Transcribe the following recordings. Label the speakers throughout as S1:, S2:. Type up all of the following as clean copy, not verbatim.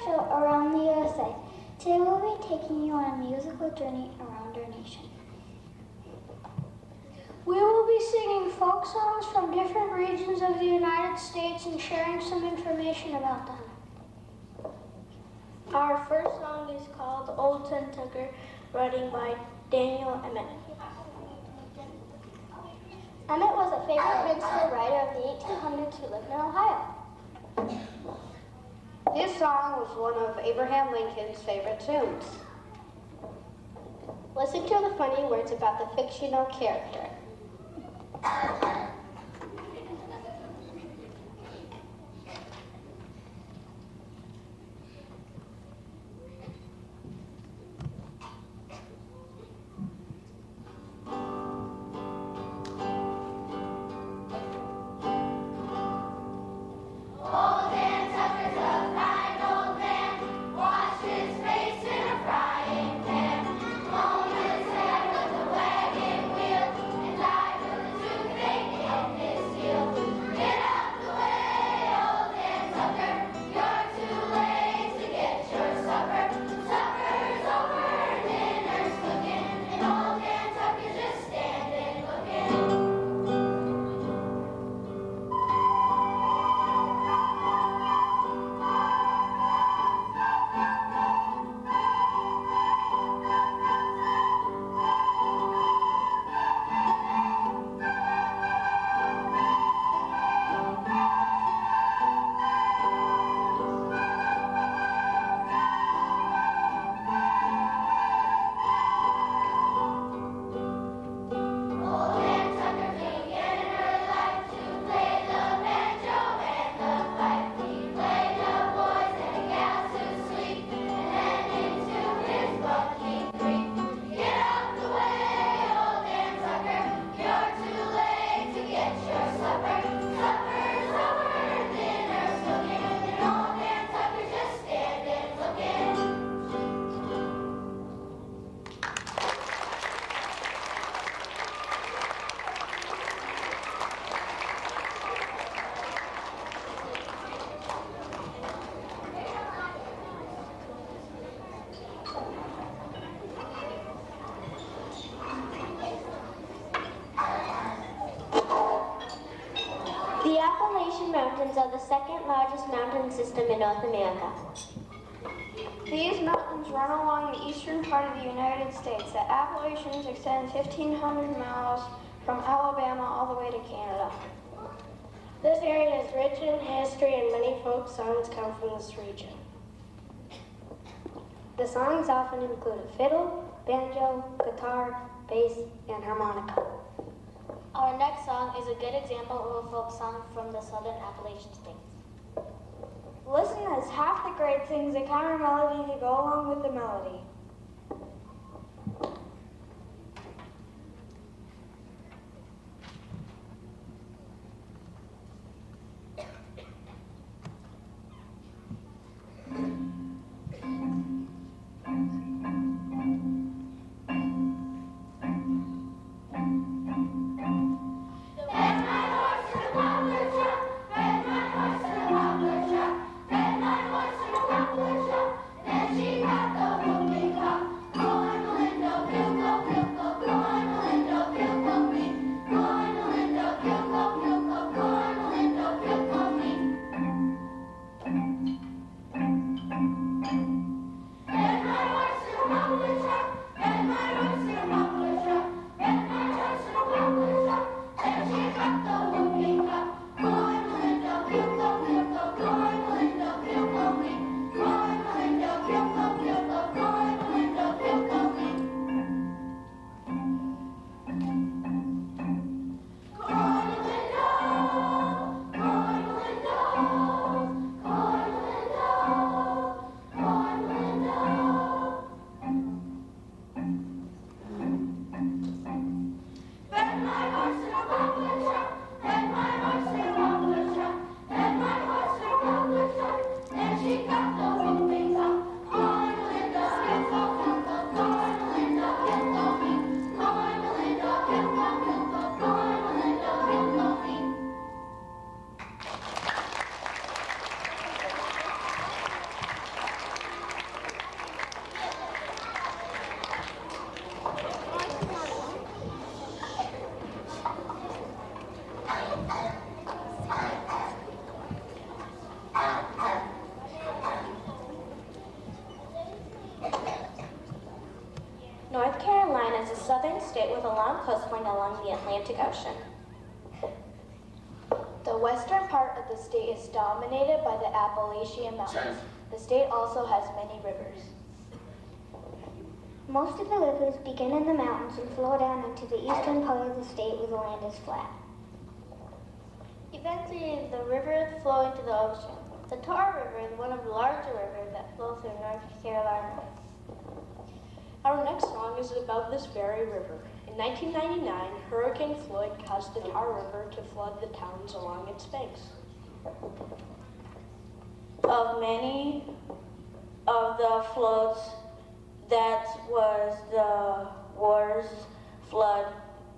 S1: show Around the USA. Today we'll be taking you on a musical journey around our nation.
S2: We will be singing folk songs from different regions of the United States and sharing some information about them. Our first song is called Olson Tucker, writing by Daniel Emmett.
S1: Emmett was a favorite minstrel writer of the 1800s who lived in Ohio.
S3: This song was one of Abraham Lincoln's favorite tunes. Listen to the funny words about the fictional character.
S1: The Appalachian Mountains are the second largest mountain system in North America.
S2: These mountains run along the eastern part of the United States. The Appalachians extend 1,500 miles from Alabama all the way to Canada. This area is rich in history and many folk songs come from this region. The songs often include a fiddle, banjo, guitar, bass, and harmonica.
S1: Our next song is a good example of a folk song from the southern Appalachian states.
S2: Listen as half the grade sings a counter melody to go along with the melody.
S4: Then she got the whooping state with a long coastline along the Atlantic Ocean.
S1: The western part of the state is dominated by the Appalachian Mountains. The state also has many rivers.
S5: Most of the rivers begin in the mountains and flow down into the eastern part of the state where the land is flat.
S1: Eventually, the rivers flow into the ocean. The Tar River is one of the larger rivers that flows through North Carolina.
S6: Our next song is about this very river. In 1999, Hurricane Floyd caused the Tar River to flood the towns along its banks.
S4: Of many of the floods, that was the worst flood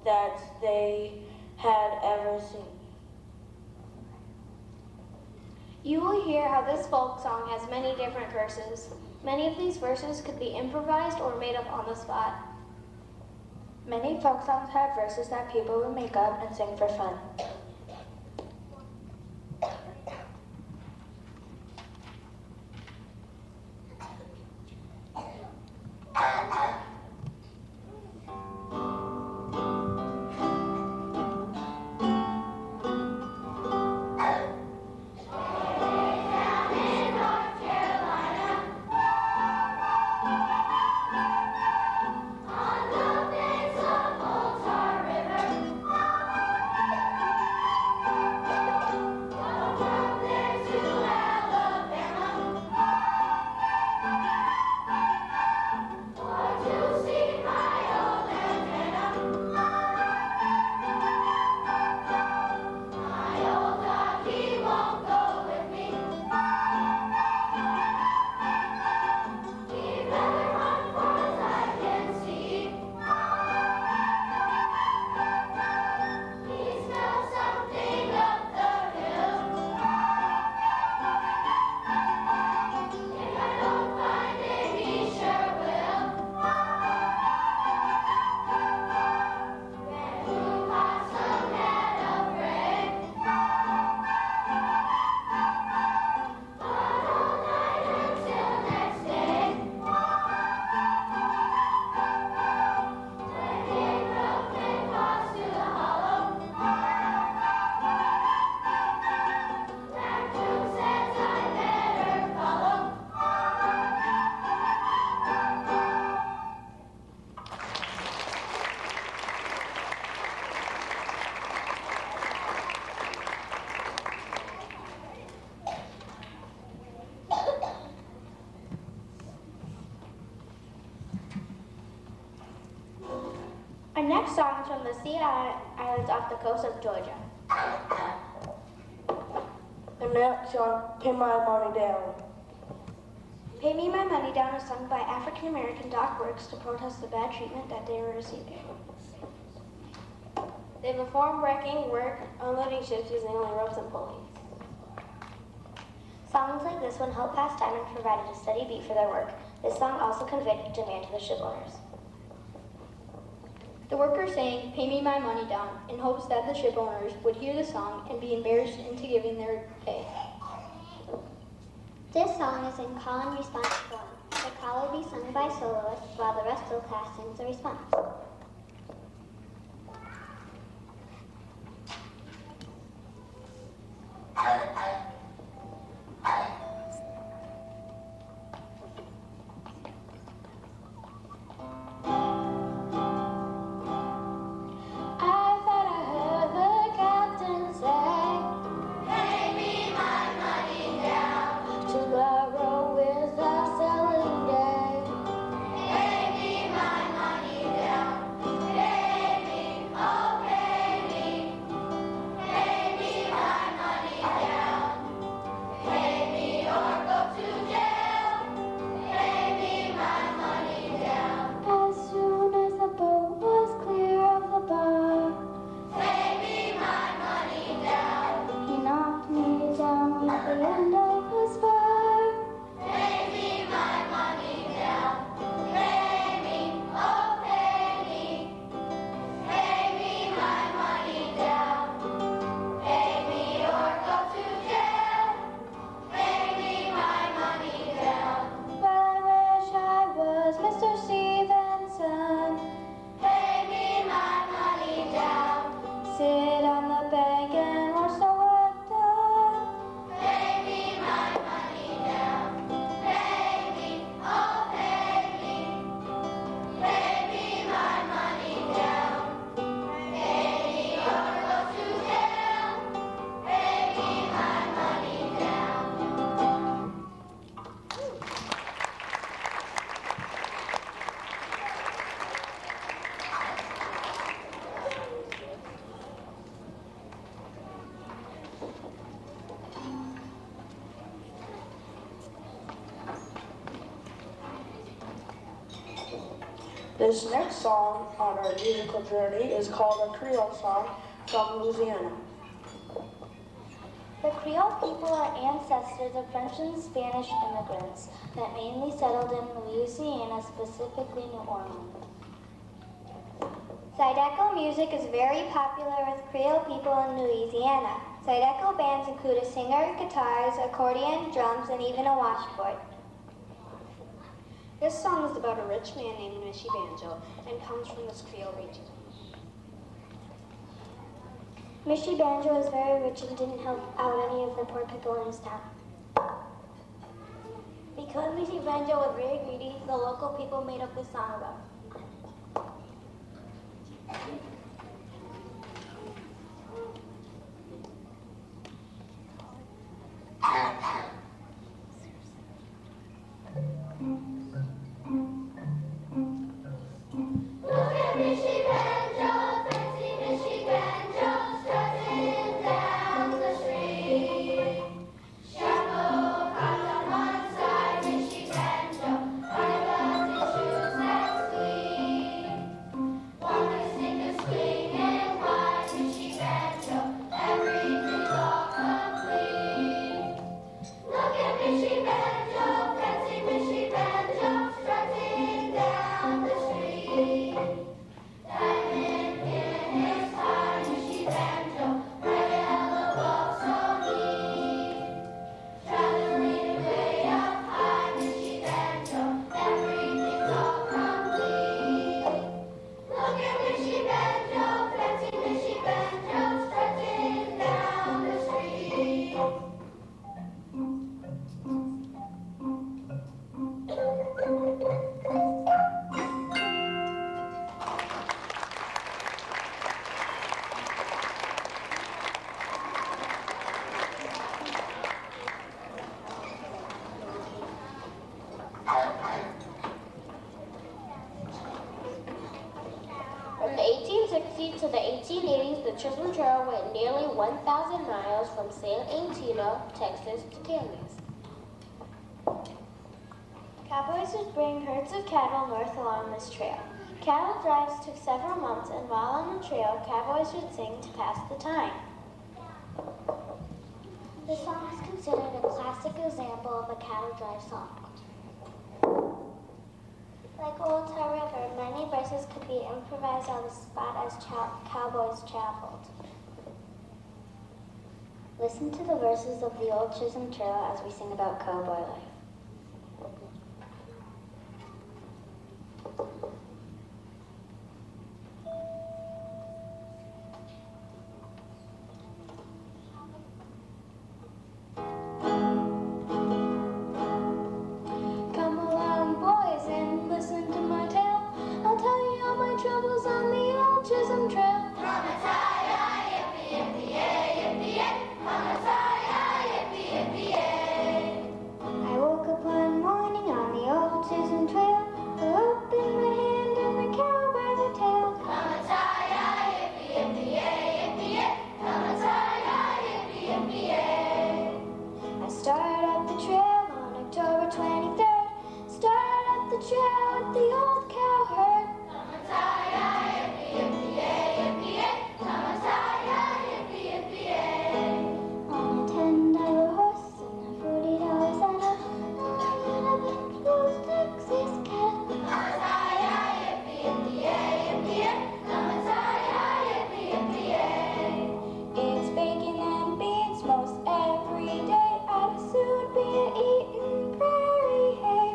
S4: that they had ever seen.
S1: You will hear how this folk song has many different verses. Many of these verses could be improvised or made up on the spot. Many folk songs have verses that people will make up and sing for fun. Our next song is from the Sea Islands off the coast of Georgia.
S4: And next song, Pay My Money Down.
S1: Pay Me My Money Down is sung by African-American dock workers to protest the bad treatment that they were receiving. They perform wrecking, work, unloading ships using only ropes and pulleys.
S5: Songs like this one helped pass time and provided a steady beat for their work. This song also conveyed demand to the ship owners.
S2: The workers sang, "Pay me my money down," in hopes that the ship owners would hear the song and be embarrassed into giving their pay.
S5: This song is in call and response form. The call will be sung by soloists while the rest of the class sings the response.
S1: Tomorrow is our selling day. Pay me my money down.
S4: This next song on our musical journey is called a Creole song from Louisiana.
S1: The Creole people are ancestors of French and Spanish immigrants that mainly settled in Louisiana, specifically New Orleans. Zydeco music is very popular with Creole people in Louisiana. Zydeco bands include a singer, guitars, accordion, drums, and even a washboard.
S6: This song is about a rich man named Michi Banjo and comes from this Creole region.
S1: Michi Banjo was very rich and didn't help out any of the poor people in his town. Because Michi Banjo was very greedy, the local people made up this song about him.
S6: From the 1860s to the 1880s, the Chisholm Trail went nearly 1,000 miles from San Antino, Texas to Kansas.
S1: Cowboys would bring herds of cattle north along this trail. Cattle drives took several months, and while on the trail, cowboys would sing to pass the time. This song is considered a classic example of a cattle drive song. Like Old Tar River, many verses could be improvised on the spot as cowboys traveled. Listen to the verses of the Old Chisholm Trail as we sing about cowboy life.
S7: Eating prairie hay.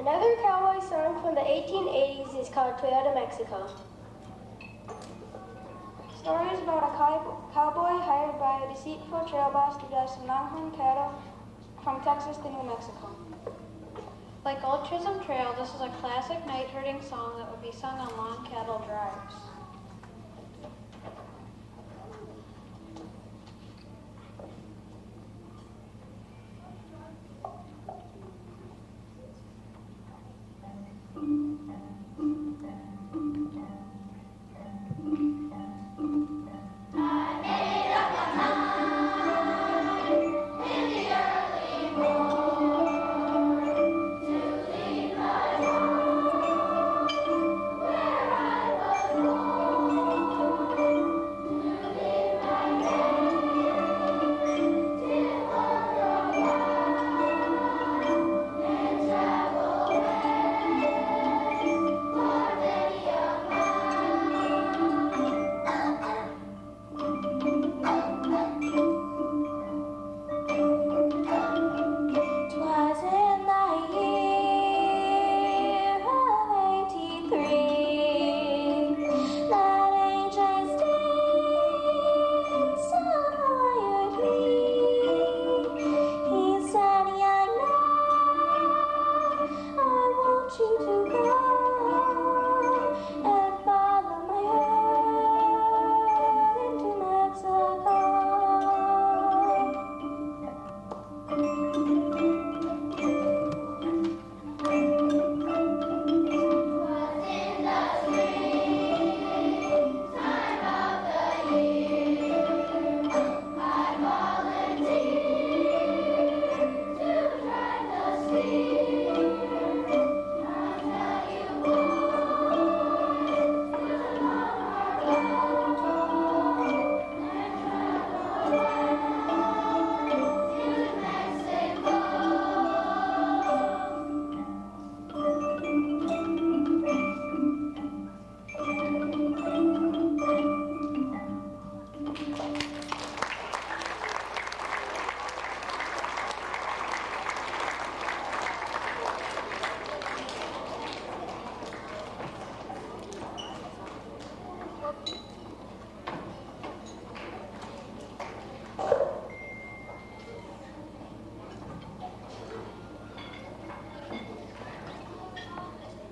S2: Another cowboy song from the 1880s is called Trail to Mexico. Story is about a cowboy hired by a deceitful trail boss to drive some longhorn cattle from Texas to New Mexico.
S7: Like Old Chisholm Trail, this is a classic night herding song that would be sung on long cattle drives.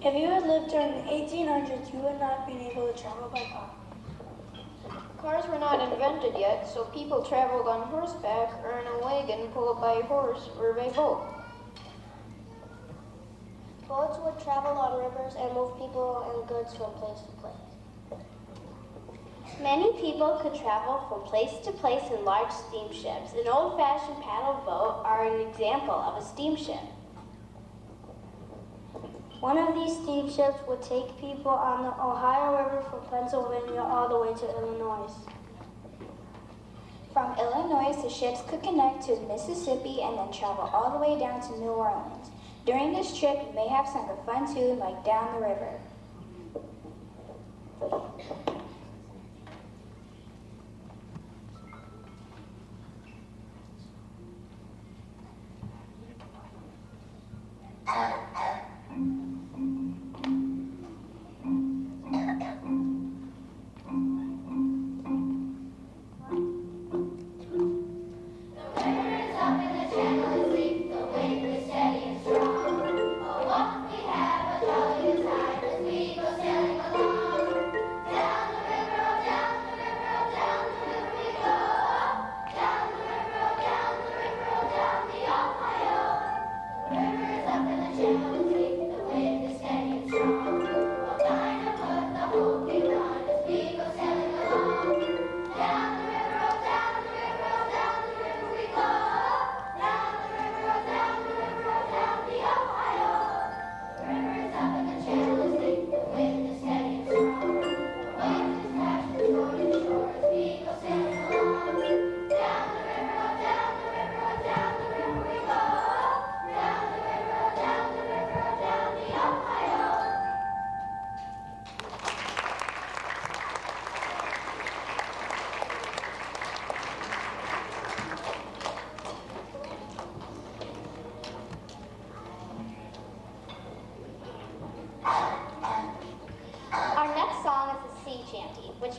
S2: If you had lived during the 1800s, you would not been able to travel by car.
S8: Cars were not invented yet, so people traveled on horseback or in a wagon pulled by a horse or by boat.
S5: Boats would travel on rivers and move people and goods from place to place. Many people could travel from place to place in large steamships. An old-fashioned paddle boat are an example of a steamship.
S2: One of these steamships would take people on the Ohio River from Pennsylvania all the way to Illinois.
S9: From Illinois, the ships could connect to Mississippi and then travel all the way down to New Orleans. During this trip, you may have sung a fun tune like Down the River.
S10: Rivers up in the channel.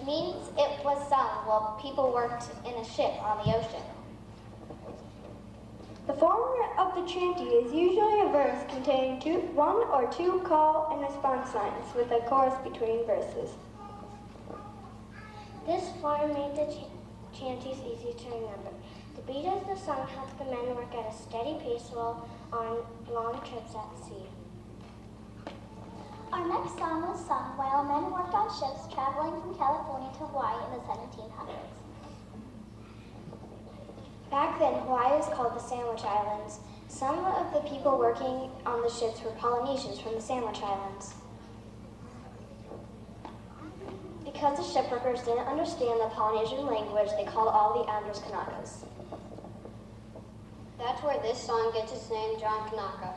S5: means it was sung while people worked in a ship on the ocean.
S2: The form of the chanty is usually a verse containing one or two call and response lines with a chorus between verses.
S1: This form made the chanties easy to remember. The beat of the song helped the men work at a steady pace while on long trips at sea.
S9: Our next song was sung while men worked on ships traveling from California to Hawaii in the 1700s.
S1: Back then, Hawaii was called the Sandwich Islands. Some of the people working on the ships were Polynesians from the Sandwich Islands. Because the shipworkers didn't understand the Polynesian language, they called all the Andros Kanakas.
S3: That's where this song gets its name, John Kanaka.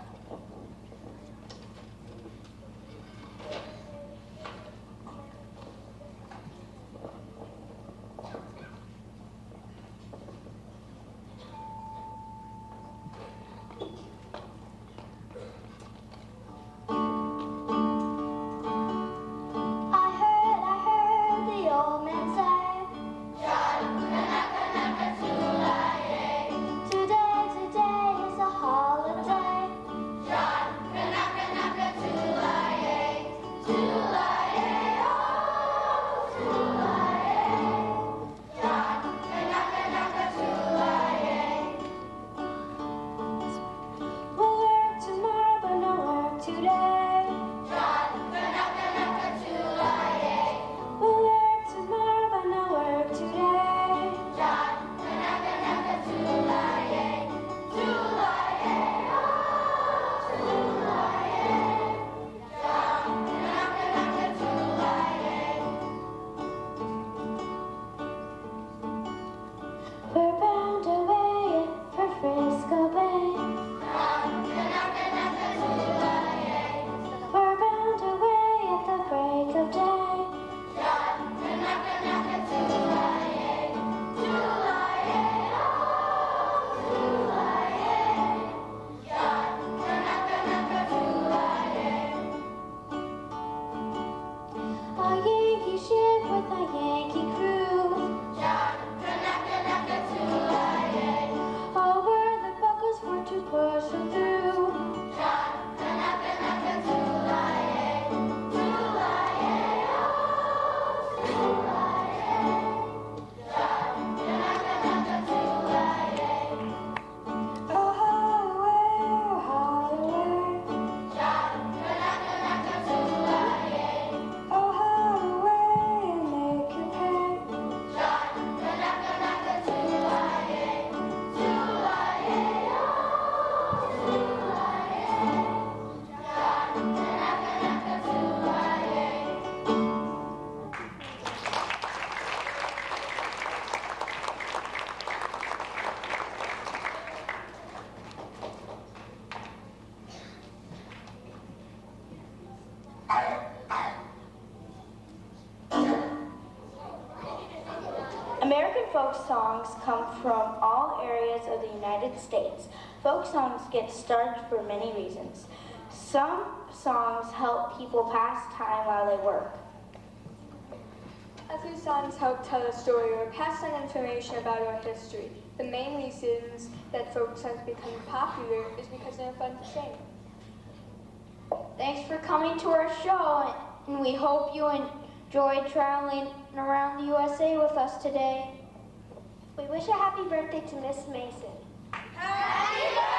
S2: American folk songs come from all areas of the United States. Folk songs get started for many reasons. Some songs help people pass time while they work.
S10: Other songs help tell a story or pass on information about our history. The main reasons that folk songs become popular is because they're fun to sing.
S2: Thanks for coming to our show, and we hope you enjoyed traveling around the USA with us today.
S1: We wish a happy birthday to Miss Mason.
S5: Happy birthday!